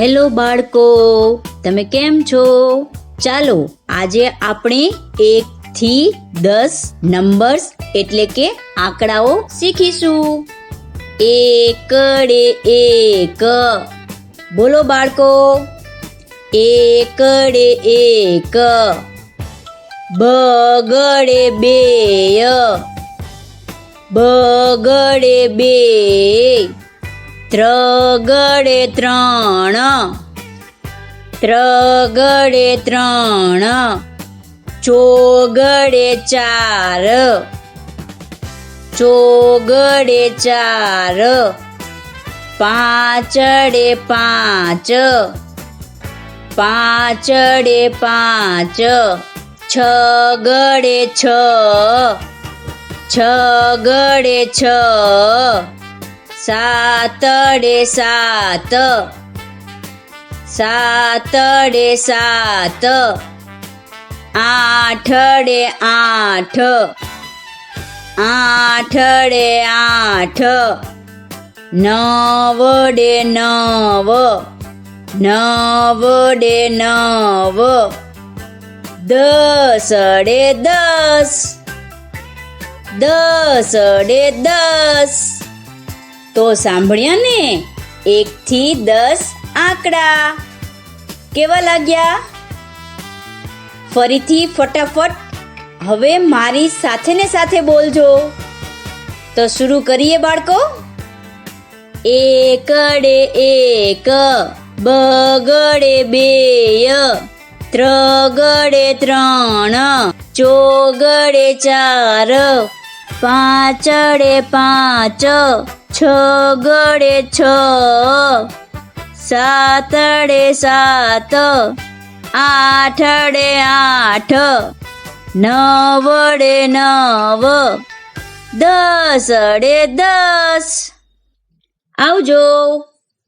Hello બાળકો, તમે કેમ છો? ચાલો આજે આપણે 1 થી 10 નંબર્સ એટલે કે આંકડાઓ શીખીશું. એકડે એક, બોલો બાળકો. એકડે એક, બગડે બે, બગડે બે, ત્રગડે ત્રણ, ત્રગડે ત્રણ, ચોગડે ચાર, ચોગડે ચાર, પાંચડે પાંચ, પાંચડે પાંચ, છગડે છ, છગડે છ, સાતડે સાત, સાતડે સાત, આઠડે આઠ, આઠડે આઠ, નવડે નવ, નવડે નવ, દસડે દસ, દસડે દસ. તો સાંભળ્યા ને 1 થી 10 આંકડા કેવા લાગ્યા? ફરીથી ફટાફટ હવે મારી સાથે ને સાથે બોલજો. તો શરૂ કરીએ બાળકો. એકડે એક, બગડે બે, ત્રગડે ત્રણ, ચોગડે ચાર, પાંચડે પાંચ, છગડે છ, સાતડે સાત, આઠડે આઠ, નવડે નવ, દસડે દસ. આવજો.